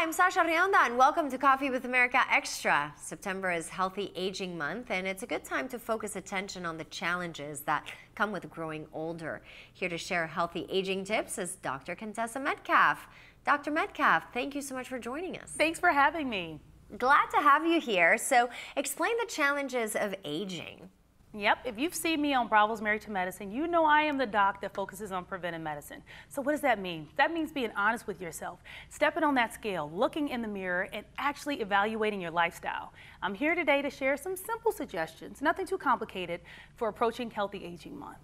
Hi, I'm Sasha Rionda and welcome to Coffee with America Extra. September is Healthy Aging Month and it's a good time to focus attention on the challenges that come with growing older. Here to share healthy aging tips is Dr. Contessa Metcalf. Dr. Metcalf, thank you so much for joining us. Thanks for having me. Glad to have you here. So explain the challenges of aging. Yep, if you've seen me on Bravo's Married to Medicine, you know I am the doc that focuses on preventive medicine. So what does that mean? That means being honest with yourself, stepping on that scale, looking in the mirror, and actually evaluating your lifestyle. I'm here today to share some simple suggestions, nothing too complicated, for approaching Healthy Aging Month.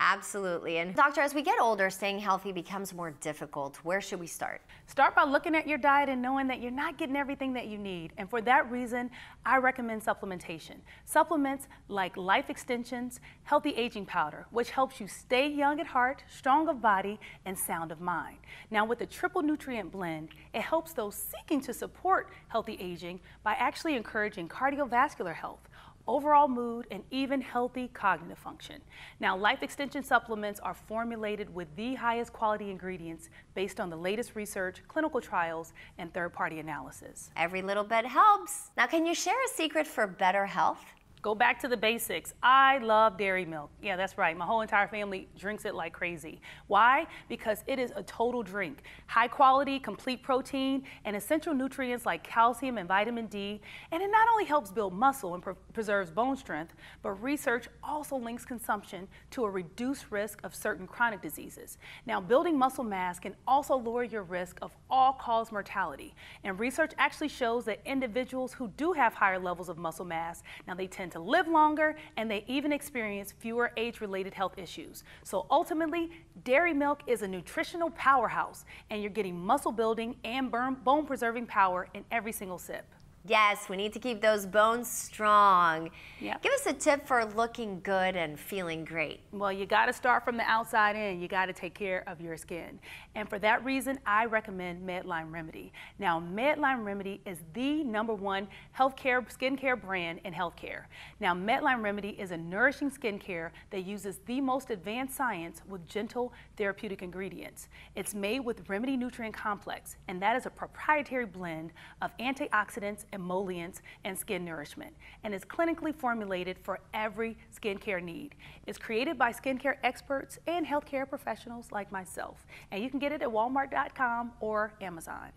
Absolutely. And doctor, as we get older, staying healthy becomes more difficult. Where should we start? Start by looking at your diet and knowing that you're not getting everything that you need. And for that reason, I recommend supplementation. Supplements like Life Extensions Healthy Aging Powder, which helps you stay young at heart, strong of body, and sound of mind. Now with the triple nutrient blend, it helps those seeking to support healthy aging by actually encouraging cardiovascular health, overall mood, and even healthy cognitive function. Now, Life Extension supplements are formulated with the highest quality ingredients based on the latest research, clinical trials, and third-party analysis. Every little bit helps. Now, can you share a secret for better health? Go back to the basics. I love dairy milk. Yeah, that's right. My whole entire family drinks it like crazy. Why? Because it is a total drink. High quality, complete protein, and essential nutrients like calcium and vitamin D. And it not only helps build muscle and preserves bone strength, but research also links consumption to a reduced risk of certain chronic diseases. Now, building muscle mass can also lower your risk of all-cause mortality. And research actually shows that individuals who do have higher levels of muscle mass, now they tend to live longer, and they even experience fewer age-related health issues. So ultimately, dairy milk is a nutritional powerhouse, and you're getting muscle building and bone preserving power in every single sip. Yes, we need to keep those bones strong. Yep. Give us a tip for looking good and feeling great. Well, you got to start from the outside in. You got to take care of your skin. And for that reason, I recommend Medline Remedy. Now, Medline Remedy is the #1 skincare brand in healthcare. Now, Medline Remedy is a nourishing skincare that uses the most advanced science with gentle therapeutic ingredients. It's made with Remedy Nutrient Complex, and that is a proprietary blend of antioxidants, emollients, and skin nourishment, and is clinically formulated for every skincare need. It's created by skincare experts and healthcare professionals like myself, and you can get it at Walmart.com or Amazon.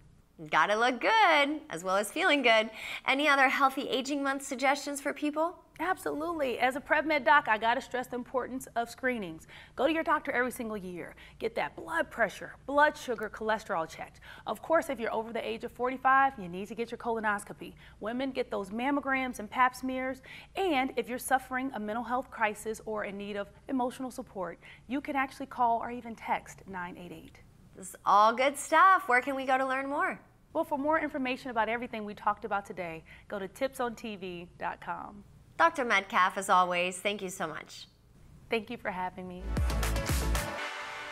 Gotta look good, as well as feeling good. Any other Healthy Aging Month suggestions for people? Absolutely. As a PrevMed doc, I got to stress the importance of screenings. Go to your doctor every single year. Get that blood pressure, blood sugar, cholesterol checked. Of course, if you're over the age of 45, you need to get your colonoscopy. Women get those mammograms and pap smears. And if you're suffering a mental health crisis or in need of emotional support, you can actually call or even text 988. This is all good stuff. Where can we go to learn more? Well, for more information about everything we talked about today, go to tipsontv.com. Dr. Metcalf, as always, thank you so much. Thank you for having me.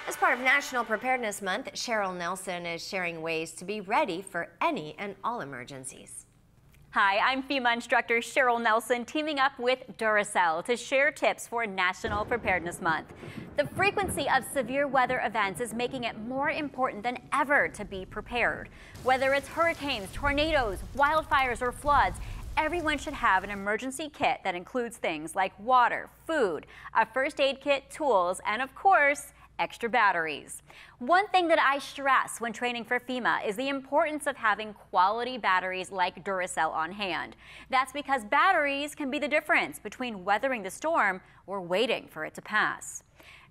As part of National Preparedness Month, Cheryl Nelson is sharing ways to be ready for any and all emergencies. Hi, I'm FEMA instructor Cheryl Nelson, teaming up with Duracell to share tips for National Preparedness Month. The frequency of severe weather events is making it more important than ever to be prepared. Whether it's hurricanes, tornadoes, wildfires, or floods, everyone should have an emergency kit that includes things like water, food, a first aid kit, tools, and of course, extra batteries. One thing that I stress when training for FEMA is the importance of having quality batteries like Duracell on hand. That's because batteries can be the difference between weathering the storm or waiting for it to pass.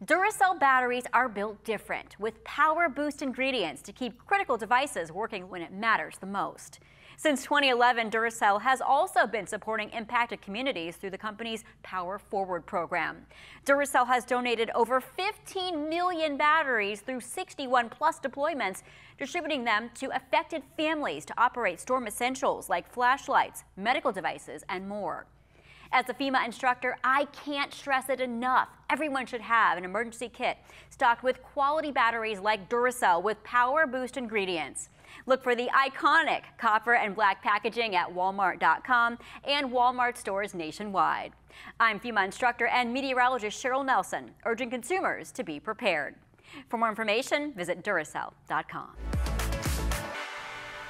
Duracell batteries are built different, with power boost ingredients to keep critical devices working when it matters the most. Since 2011, Duracell has also been supporting impacted communities through the company's Power Forward program. Duracell has donated over 15 million batteries through 61+ deployments, distributing them to affected families to operate storm essentials like flashlights, medical devices, and more. As a FEMA instructor, I can't stress it enough. Everyone should have an emergency kit stocked with quality batteries like Duracell with Power Boost ingredients. Look for the iconic copper and black packaging at Walmart.com and Walmart stores nationwide. I'm FEMA instructor and meteorologist Cheryl Nelson, urging consumers to be prepared. For more information, visit Duracell.com.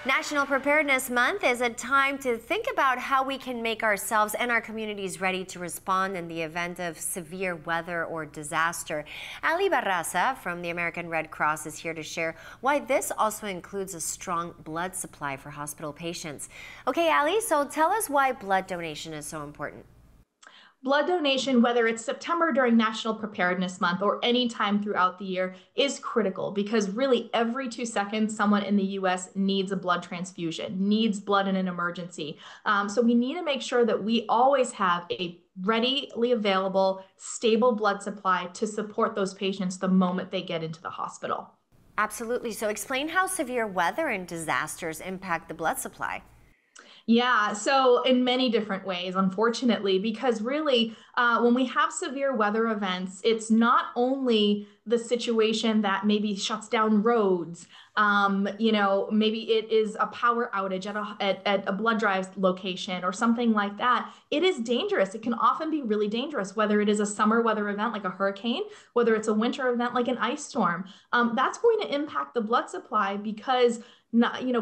National Preparedness Month is a time to think about how we can make ourselves and our communities ready to respond in the event of severe weather or disaster. Ali Barraza from the American Red Cross is here to share why this also includes a strong blood supply for hospital patients. Okay, Ali, so tell us why blood donation is so important. Blood donation, whether it's September during National Preparedness Month or any time throughout the year, is critical because really every 2 seconds, someone in the U.S. needs a blood transfusion, needs blood in an emergency. So we need to make sure that we always have a readily available, stable blood supply to support those patients the moment they get into the hospital. Absolutely. So explain how severe weather and disasters impact the blood supply. Yeah, so in many different ways, unfortunately, because really, when we have severe weather events, it's not only the situation that maybe shuts down roads, maybe it is a power outage at a blood drive location or something like that. It is dangerous. It can often be really dangerous, whether it is a summer weather event like a hurricane, whether it's a winter event like an ice storm. That's going to impact the blood supply because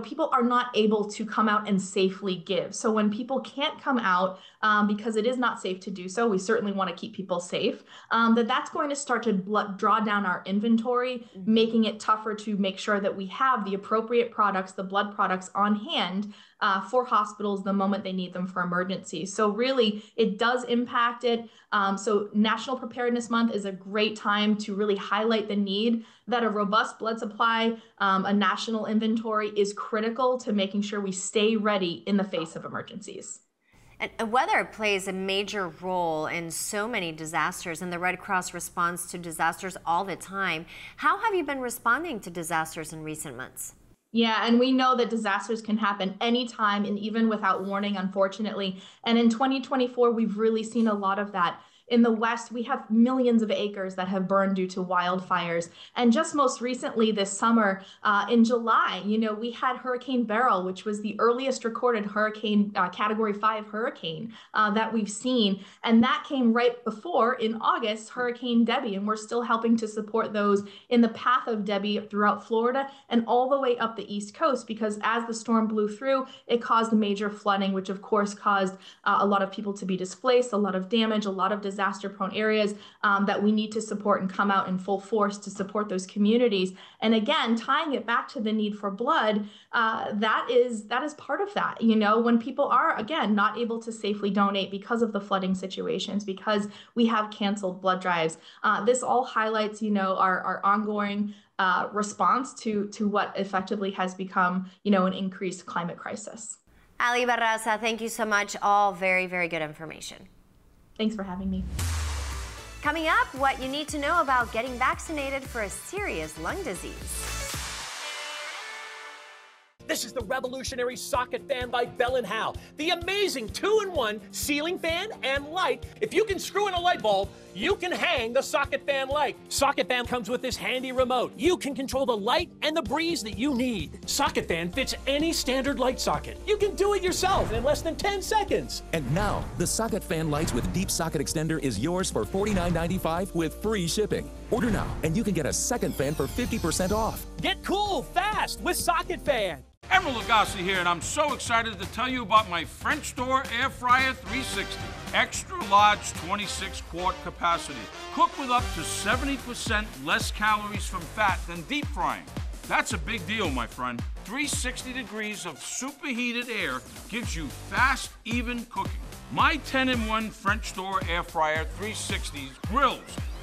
people are not able to come out and safely give. So when people can't come out because it is not safe to do so, we certainly want to keep people safe, that's going to start to draw down our inventory, making it tougher to make sure that we have the appropriate products, the blood products on hand for hospitals the moment they need them for emergencies. So really, it does impact it. So National Preparedness Month is a great time to really highlight the need that a robust blood supply, a national inventory is critical to making sure we stay ready in the face of emergencies. And weather plays a major role in so many disasters, and the Red Cross responds to disasters all the time. How have you been responding to disasters in recent months? Yeah, and we know that disasters can happen anytime and even without warning, unfortunately. And in 2024, we've really seen a lot of that. In the West, we have millions of acres that have burned due to wildfires. And just most recently this summer, in July, we had Hurricane Beryl, which was the earliest recorded hurricane, Category 5 hurricane that we've seen. And that came right before, in August, Hurricane Debby. And we're still helping to support those in the path of Debby throughout Florida and all the way up the East Coast, because as the storm blew through, it caused major flooding, which of course caused a lot of people to be displaced, a lot of damage, a lot of disaster-prone areas that we need to support and come out in full force to support those communities. And again, tying it back to the need for blood, that is part of that. When people are, again, not able to safely donate because of the flooding situations, because we have canceled blood drives, this all highlights, our ongoing response to what effectively has become, an increased climate crisis. Ali Barraza, thank you so much. All very, very good information. Thanks for having me. Coming up, what you need to know about getting vaccinated for a serious lung disease. This is the revolutionary socket fan by Bell & Howell. The amazing 2-in-1 ceiling fan and light. If you can screw in a light bulb, you can hang the socket fan light. Socket fan comes with this handy remote. You can control the light and the breeze that you need. Socket fan fits any standard light socket. You can do it yourself in less than 10 seconds. And now, the socket fan lights with deep socket extender is yours for $49.95 with free shipping. Order now, and you can get a second fan for 50% off. Get cool fast with Socket Fan. Emeril Lagasse here, and I'm so excited to tell you about my French Door Air Fryer 360. Extra large 26-quart capacity. Cook with up to 70% less calories from fat than deep frying. That's a big deal, my friend. 360 degrees of superheated air gives you fast, even cooking. My 10-in-1 French Door Air Fryer 360 grills,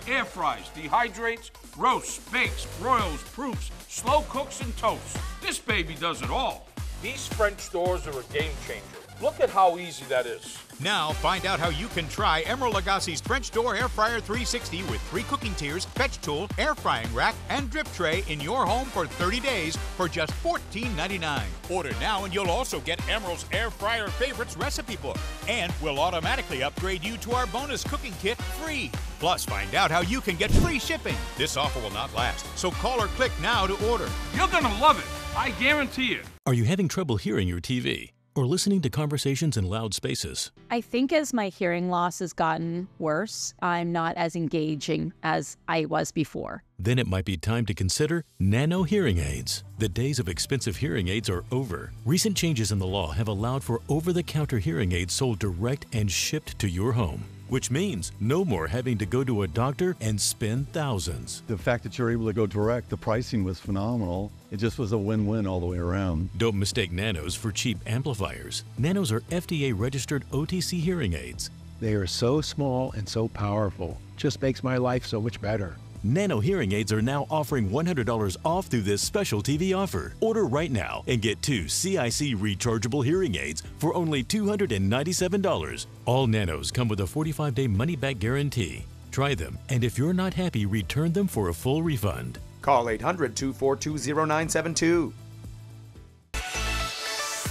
air fries, dehydrates, roasts, bakes, broils, proofs, slow cooks, and toasts. This baby does it all. These French doors are a game changer. Look at how easy that is. Now find out how you can try Emeril Lagasse's French Door Air Fryer 360 with 3 cooking tiers, fetch tool, air frying rack, and drip tray in your home for 30 days for just $14.99. Order now and you'll also get Emeril's Air Fryer Favorites recipe book. And we'll automatically upgrade you to our bonus cooking kit free. Plus, find out how you can get free shipping. This offer will not last, so call or click now to order. You're gonna love it. I guarantee it. Are you having trouble hearing your TV? or listening to conversations in loud spaces? I think as my hearing loss has gotten worse, I'm not as engaging as I was before. Then it might be time to consider nano hearing aids. The days of expensive hearing aids are over. Recent changes in the law have allowed for over-the-counter hearing aids sold direct and shipped to your home, which means no more having to go to a doctor and spend thousands. The fact that you're able to go direct, the pricing was phenomenal. It just was a win-win all the way around. Don't mistake nanos for cheap amplifiers. Nanos are FDA-registered OTC hearing aids. They are so small and so powerful. Just makes my life so much better. Nano hearing aids are now offering $100 off through this special TV offer. Order right now and get 2 CIC rechargeable hearing aids for only $297. All Nanos come with a 45-day money-back guarantee. Try them, and if you're not happy, return them for a full refund. Call 800-242-0972.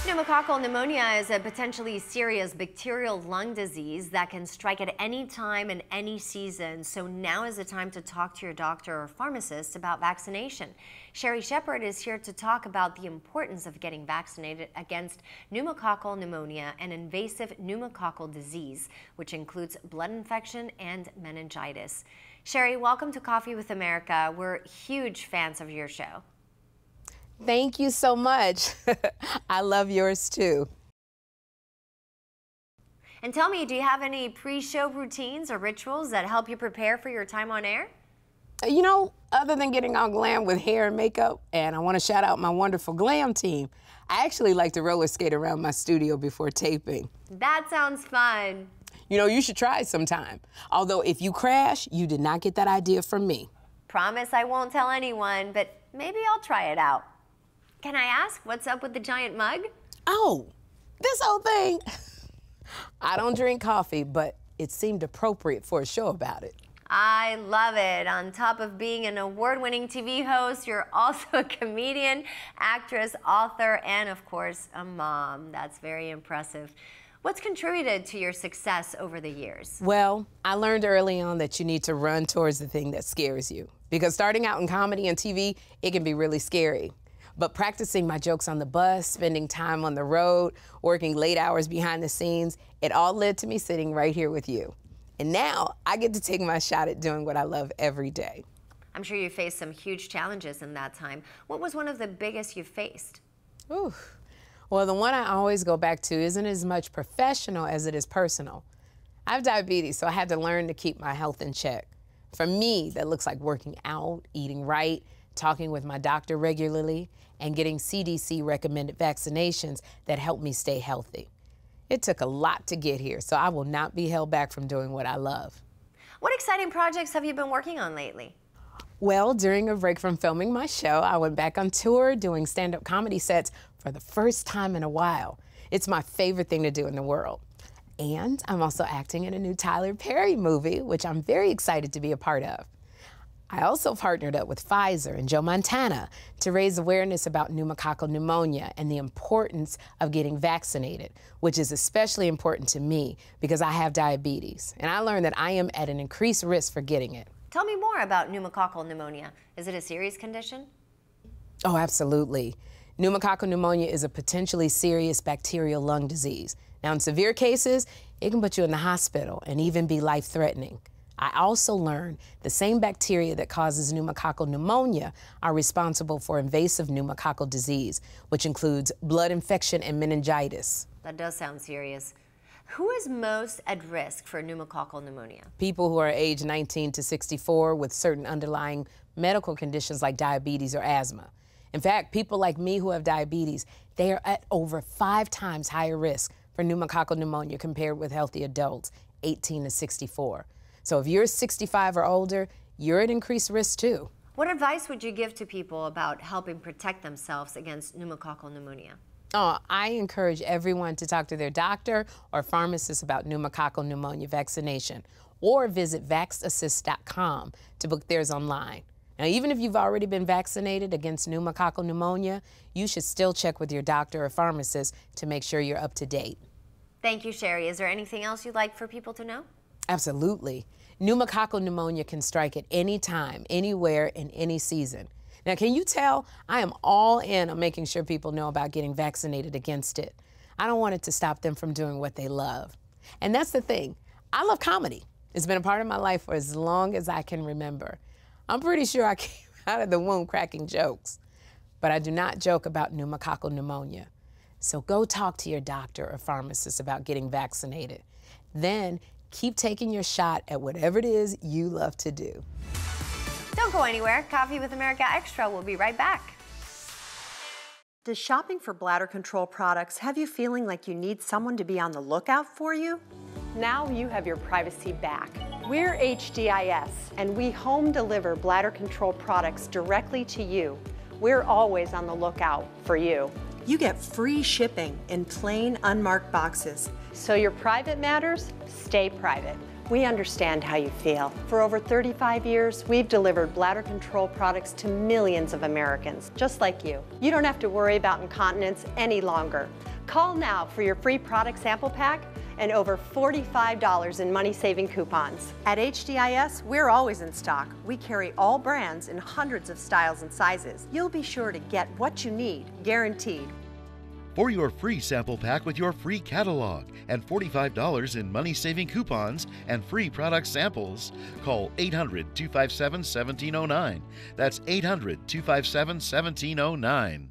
Pneumococcal pneumonia is a potentially serious bacterial lung disease that can strike at any time and any season. So now is the time to talk to your doctor or pharmacist about vaccination. Sherry Shepard is here to talk about the importance of getting vaccinated against pneumococcal pneumonia and invasive pneumococcal disease, which includes blood infection and meningitis. Sherry, welcome to Coffee with America. We're huge fans of your show. Thank you so much. I love yours too. And tell me, do you have any pre-show routines or rituals that help you prepare for your time on air? You know, other than getting all glam with hair and makeup, and I want to shout out my wonderful glam team, I actually like to roller skate around my studio before taping. That sounds fun. You know, you should try it sometime. Although if you crash, you did not get that idea from me. Promise I won't tell anyone, but maybe I'll try it out. Can I ask what's up with the giant mug? Oh, this whole thing. I don't drink coffee, but it seemed appropriate for a show about it. I love it. On top of being an award-winning TV host, you're also a comedian, actress, author, and of course, a mom. That's very impressive. What's contributed to your success over the years? Well, I learned early on that you need to run towards the thing that scares you. Because starting out in comedy and TV, it can be really scary. But practicing my jokes on the bus, spending time on the road, working late hours behind the scenes, it all led to me sitting right here with you. And now I get to take my shot at doing what I love every day. I'm sure you faced some huge challenges in that time. What was one of the biggest you faced? Ooh. Well, the one I always go back to isn't as much professional as it is personal. I have diabetes, so I had to learn to keep my health in check. For me, that looks like working out, eating right, talking with my doctor regularly, and getting CDC recommended vaccinations that help me stay healthy. It took a lot to get here, so I will not be held back from doing what I love. What exciting projects have you been working on lately? Well, during a break from filming my show, I went back on tour doing stand-up comedy sets for the first time in a while. It's my favorite thing to do in the world. And I'm also acting in a new Tyler Perry movie, which I'm very excited to be a part of. I also partnered up with Pfizer and Joe Montana to raise awareness about pneumococcal pneumonia and the importance of getting vaccinated, which is especially important to me because I have diabetes. And I learned that I am at an increased risk for getting it. Tell me more about pneumococcal pneumonia. Is it a serious condition? Oh, absolutely. Pneumococcal pneumonia is a potentially serious bacterial lung disease. Now, in severe cases, it can put you in the hospital and even be life-threatening. I also learned the same bacteria that causes pneumococcal pneumonia are responsible for invasive pneumococcal disease, which includes blood infection and meningitis. That does sound serious. Who is most at risk for pneumococcal pneumonia? People who are aged 19 to 64 with certain underlying medical conditions like diabetes or asthma. In fact, people like me who have diabetes, they are at over 5 times higher risk for pneumococcal pneumonia compared with healthy adults, 18 to 64. So if you're 65 or older, you're at increased risk too. What advice would you give to people about helping protect themselves against pneumococcal pneumonia? Oh, I encourage everyone to talk to their doctor or pharmacist about pneumococcal pneumonia vaccination, or visit vaxassist.com to book theirs online. Now, even if you've already been vaccinated against pneumococcal pneumonia, you should still check with your doctor or pharmacist to make sure you're up to date. Thank you, Sherry. Is there anything else you'd like for people to know? Absolutely. Pneumococcal pneumonia can strike at any time, anywhere, in any season. Now, can you tell I am all in on making sure people know about getting vaccinated against it? I don't want it to stop them from doing what they love. And that's the thing. I love comedy. It's been a part of my life for as long as I can remember. I'm pretty sure I came out of the womb cracking jokes, but I do not joke about pneumococcal pneumonia. So go talk to your doctor or pharmacist about getting vaccinated. Then keep taking your shot at whatever it is you love to do. Don't go anywhere. Coffee with America Extra will be right back. Does shopping for bladder control products have you feeling like you need someone to be on the lookout for you? Now you have your privacy back. We're HDIS, and we home deliver bladder control products directly to you. We're always on the lookout for you. You get free shipping in plain, unmarked boxes. So your private matters, stay private. We understand how you feel. For over 35 years, we've delivered bladder control products to millions of Americans, just like you. You don't have to worry about incontinence any longer. Call now for your free product sample pack and over $45 in money-saving coupons. At HDIS, we're always in stock. We carry all brands in hundreds of styles and sizes. You'll be sure to get what you need, guaranteed. For your free sample pack with your free catalog and $45 in money-saving coupons and free product samples, call 800-257-1709. That's 800-257-1709.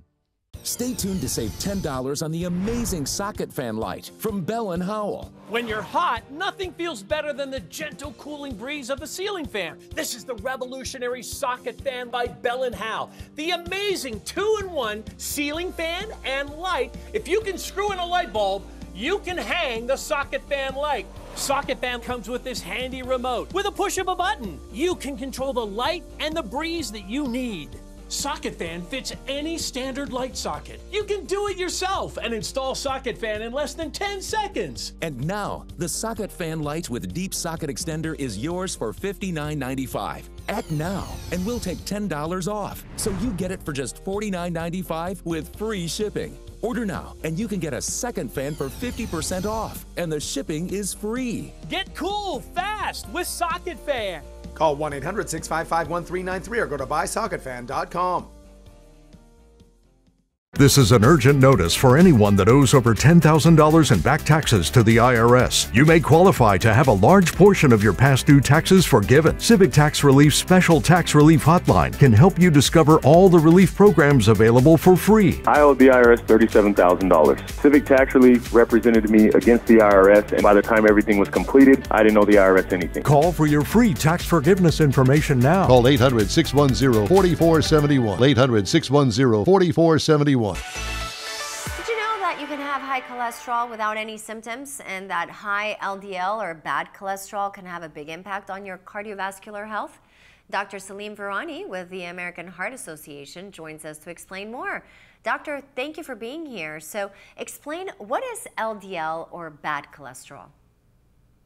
Stay tuned to save $10 on the amazing socket fan light from Bell & Howell. When you're hot, nothing feels better than the gentle cooling breeze of a ceiling fan. This is the revolutionary socket fan by Bell & Howell. The amazing 2-in-1 ceiling fan and light. If you can screw in a light bulb, you can hang the socket fan light. Socket fan comes with this handy remote. With a push of a button, you can control the light and the breeze that you need. Socket fan fits any standard light socket. You can do it yourself and install socket fan in less than 10 seconds. And now, the socket fan light with deep socket extender is yours for $59.95. Act now, and we'll take $10 off. So you get it for just $49.95 with free shipping. Order now, and you can get a second fan for 50% off, and the shipping is free. Get cool fast with socket fan. Call 1-800-655-1393 or go to buysocketfan.com. This is an urgent notice for anyone that owes over $10,000 in back taxes to the IRS. You may qualify to have a large portion of your past due taxes forgiven. Civic Tax Relief's Special Tax Relief Hotline can help you discover all the relief programs available for free. I owed the IRS $37,000. Civic Tax Relief represented me against the IRS, and by the time everything was completed, I didn't owe the IRS anything. Call for your free tax forgiveness information now. Call 800-610-4471. 800-610-4471. Did you know that you can have high cholesterol without any symptoms, and that high LDL or bad cholesterol can have a big impact on your cardiovascular health? Dr. Salim Virani with the American Heart Association joins us to explain more. Doctor, thank you for being here. So explain, what is LDL or bad cholesterol?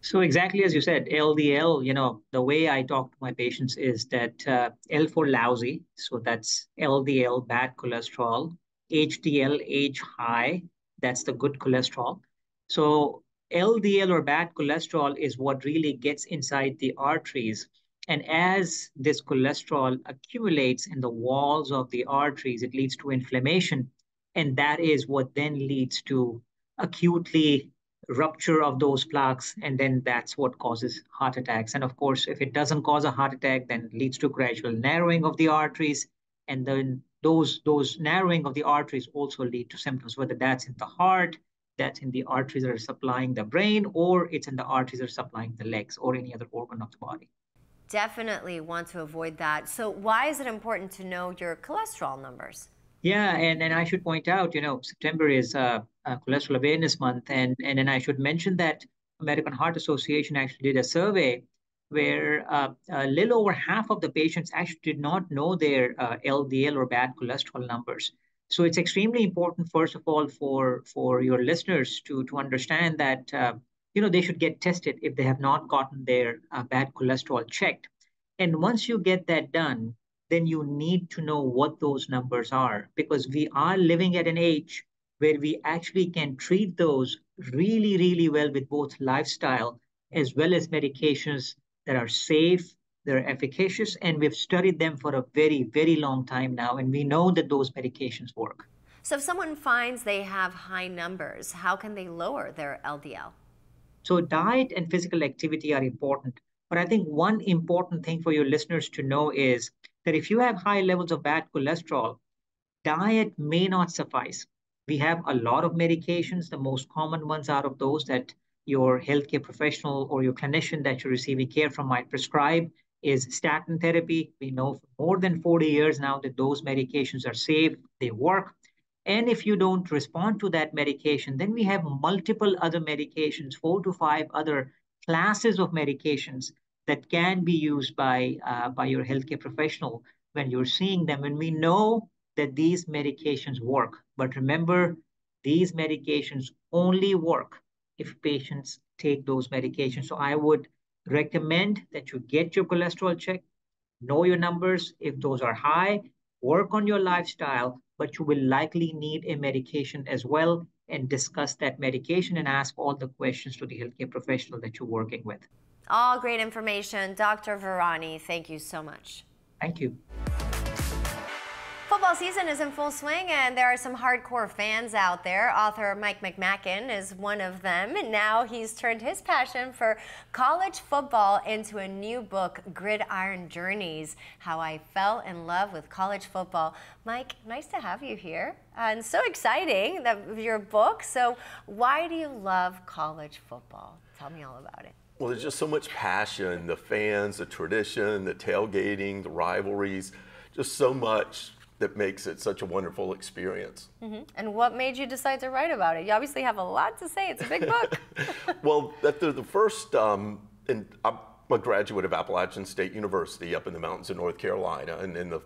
So exactly as you said, LDL, the way I talk to my patients is that L for lousy, so that's LDL, bad cholesterol. HDL, H high, that's the good cholesterol. So LDL or bad cholesterol is what really gets inside the arteries. And as this cholesterol accumulates in the walls of the arteries, it leads to inflammation. And that is what then leads to acutely rupture of those plaques. And then that's what causes heart attacks. And of course, if it doesn't cause a heart attack, then it leads to gradual narrowing of the arteries. And then those narrowing of the arteries also lead to symptoms, whether that's in the heart, that's in the arteries that are supplying the brain, or it's in the arteries that are supplying the legs or any other organ of the body. Definitely want to avoid that. So why is it important to know your cholesterol numbers? Yeah, and I should point out, September is Cholesterol Awareness Month, and then I should mention that American Heart Association actually did a survey where a little over half of the patients actually did not know their LDL or bad cholesterol numbers. So it's extremely important, first of all, for your listeners to understand that they should get tested if they have not gotten their bad cholesterol checked. And once you get that done, then you need to know what those numbers are, because we are living at an age where we actually can treat those really, really well with both lifestyle as well as medications that are safe, they're efficacious, and we've studied them for a very, very long time now, and we know that those medications work. So if someone finds they have high numbers, how can they lower their LDL? So diet and physical activity are important. But I think one important thing for your listeners to know is that if you have high levels of bad cholesterol, diet may not suffice. We have a lot of medications. The most common ones out of those that your healthcare professional or your clinician that you're receiving care from might prescribe is statin therapy. We know for more than 40 years now that those medications are safe, they work. And if you don't respond to that medication, then we have multiple other medications, 4 to 5 other classes of medications that can be used by your healthcare professional when you're seeing them. And we know that these medications work. But remember, these medications only work if patients take those medications. So I would recommend that you get your cholesterol checked, know your numbers. If those are high, work on your lifestyle, but you will likely need a medication as well, and discuss that medication and ask all the questions to the healthcare professional that you're working with. All great information. Dr. Virani, thank you so much. Thank you. Football season is in full swing, and there are some hardcore fans out there. Author Mike McMacken is one of them, and now he's turned his passion for college football into a new book, Gridiron Journeys, How I Fell in Love with College Football. Mike, nice to have you here, and so exciting, your book. So why do you love college football? Tell me all about it. Well, there's just so much passion, the fans, the tradition, the tailgating, the rivalries, just so much that makes it such a wonderful experience. And what made you decide to write about it? You obviously have a lot to say. It's a big book. Well, after the first, I'm a graduate of Appalachian State University up in the mountains of North Carolina. And in the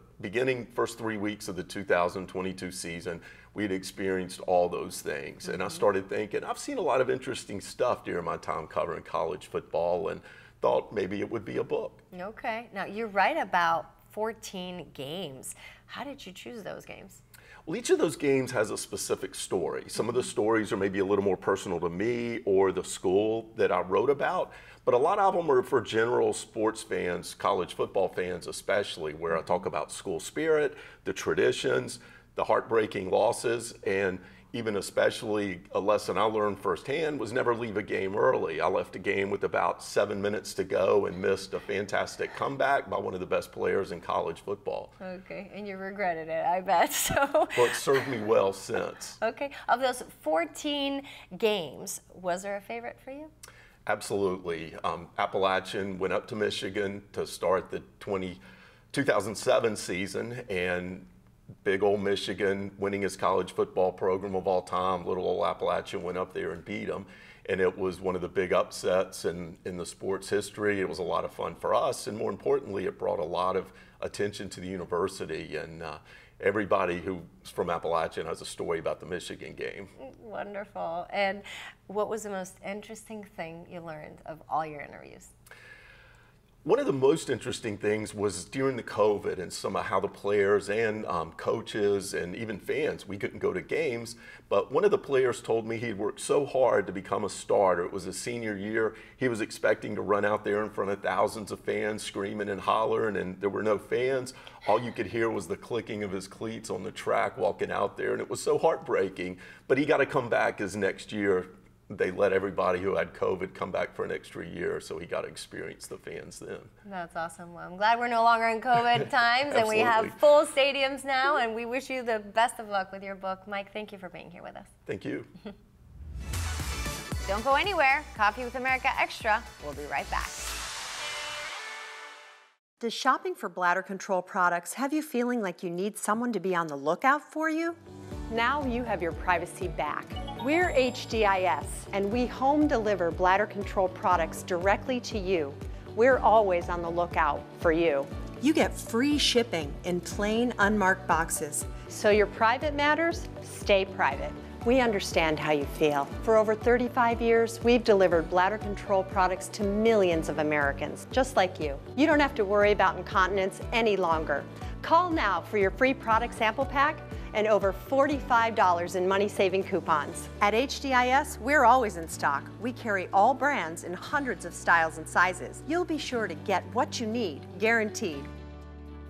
first 3 weeks of the 2022 season, we'd experienced all those things. And I started thinking, I've seen a lot of interesting stuff during my time covering college football, and thought maybe it would be a book. Okay. Now, you write about 14 games. How did you choose those games? Well, each of those games has a specific story. Some of the stories are maybe a little more personal to me or the school that I wrote about, but a lot of them are for general sports fans, college football fans especially, where I talk about school spirit, the traditions, the heartbreaking losses, and even especially a lesson I learned firsthand was never leave a game early. I left a game with about 7 minutes to go and missed a fantastic comeback by one of the best players in college football. Okay, and you regretted it, I bet. So. Well, it served me well since. Okay, of those 14 games, was there a favorite for you? Absolutely. Appalachian went up to Michigan to start the 2007 season, and big old Michigan winning his college football program of all time. Little old Appalachian went up there and beat them. And it was one of the big upsets in the sports history. It was a lot of fun for us. And more importantly, it brought a lot of attention to the university. And everybody who's from Appalachian has a story about the Michigan game. Wonderful. And what was the most interesting thing you learned of all your interviews? One of the most interesting things was during the COVID and some of how the players and coaches and even fans, we couldn't go to games, but one of the players told me he'd worked so hard to become a starter. It was his senior year. He was expecting to run out there in front of thousands of fans screaming and hollering, and there were no fans. All you could hear was the clicking of his cleats on the track walking out there, and it was so heartbreaking. But he got to come back his next year. They let everybody who had COVID come back for an extra year, so he got to experience the fans then. That's awesome. Well, I'm glad we're no longer in COVID times and we have full stadiums now, and we wish you the best of luck with your book. Mike, thank you for being here with us. Thank you. Don't go anywhere. Coffee with America Extra. We'll be right back. Does shopping for bladder control products have you feeling like you need someone to be on the lookout for you? Now you have your privacy back. We're HDIS, and we home deliver bladder control products directly to you. We're always on the lookout for you. You get free shipping in plain, unmarked boxes. So your private matters, stay private. We understand how you feel. For over 35 years, we've delivered bladder control products to millions of Americans, just like you. You don't have to worry about incontinence any longer. Call now for your free product sample pack and over $45 in money-saving coupons. At HDIS, we're always in stock. We carry all brands in hundreds of styles and sizes. You'll be sure to get what you need, guaranteed.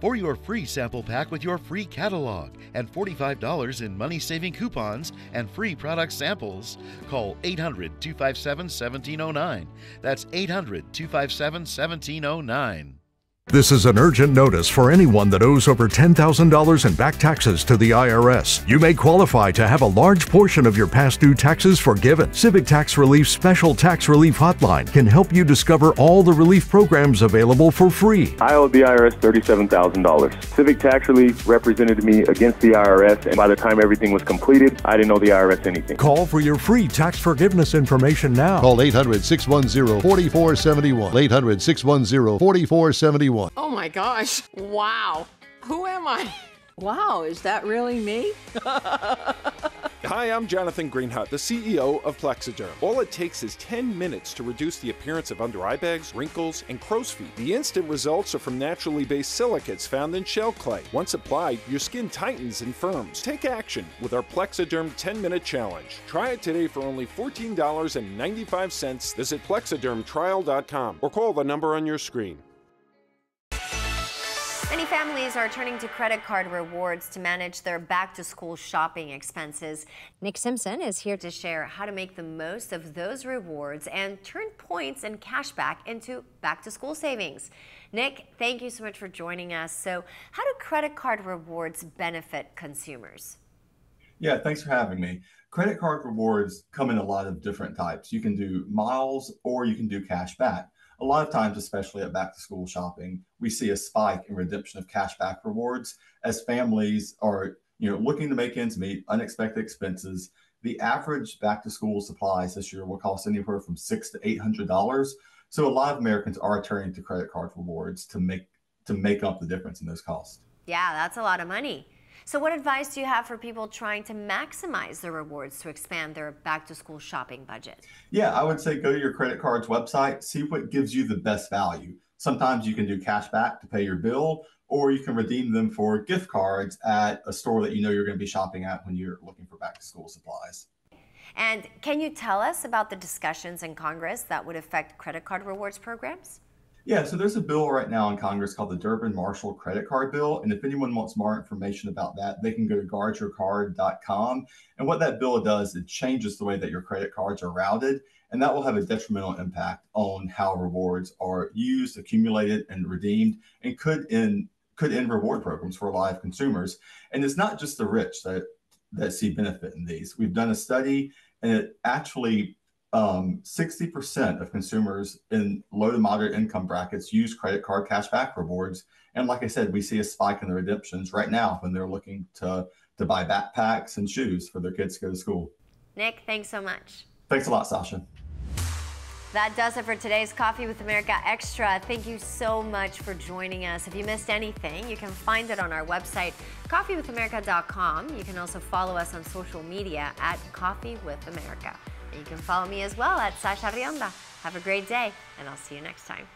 For your free sample pack with your free catalog and $45 in money-saving coupons and free product samples, call 800-257-1709. That's 800-257-1709. This is an urgent notice for anyone that owes over $10,000 in back taxes to the IRS. You may qualify to have a large portion of your past due taxes forgiven. Civic Tax Relief's Special Tax Relief Hotline can help you discover all the relief programs available for free. I owed the IRS $37,000. Civic Tax Relief represented me against the IRS, and by the time everything was completed, I didn't owe the IRS anything. Call for your free tax forgiveness information now. Call 800-610-4471. 800-610-4471. Oh my gosh. Wow. Who am I? Wow, is that really me? Hi, I'm Jonathan Greenhut, the CEO of Plexiderm. All it takes is 10 minutes to reduce the appearance of under eye bags, wrinkles, and crow's feet. The instant results are from naturally based silicates found in shell clay. Once applied, your skin tightens and firms. Take action with our Plexiderm 10-minute challenge. Try it today for only $14.95. Visit plexidermtrial.com or call the number on your screen. Many families are turning to credit card rewards to manage their back-to-school shopping expenses. Nick Simpson is here to share how to make the most of those rewards and turn points and cash back into back-to-school savings. Nick, thank you so much for joining us. So, how do credit card rewards benefit consumers? Yeah, thanks for having me. Credit card rewards come in a lot of different types. You can do miles or you can do cash back. A lot of times, especially at back-to-school shopping, we see a spike in redemption of cashback rewards as families are, looking to make ends meet, unexpected expenses. The average back-to-school supplies this year will cost anywhere from $600 to $800. So a lot of Americans are turning to credit card rewards to make up the difference in those costs. Yeah, that's a lot of money. So what advice do you have for people trying to maximize their rewards to expand their back-to-school shopping budget? Yeah, I would say go to your credit card's website, see what gives you the best value. Sometimes you can do cash back to pay your bill, or you can redeem them for gift cards at a store that you know you're going to be shopping at when you're looking for back-to-school supplies. And can you tell us about the discussions in Congress that would affect credit card rewards programs? Yeah, so there's a bill right now in Congress called the Durbin-Marshall Credit Card Bill. And if anyone wants more information about that, they can go to guardyourcard.com. And what that bill does, it changes the way that your credit cards are routed. And that will have a detrimental impact on how rewards are used, accumulated, and redeemed, and could end reward programs for a lot of consumers. And it's not just the rich that see benefit in these. We've done a study, and it actually 60% of consumers in low to moderate income brackets use credit card cashback rewards. And like I said, we see a spike in the redemptions right now when they're looking to buy backpacks and shoes for their kids to go to school. Nick, thanks so much. Thanks a lot, Sasha. That does it for today's Coffee with America Extra. Thank you so much for joining us. If you missed anything, you can find it on our website, coffeewithamerica.com. You can also follow us on social media at Coffee with America. And you can follow me as well at Sasha Rionda. Have a great day, and I'll see you next time.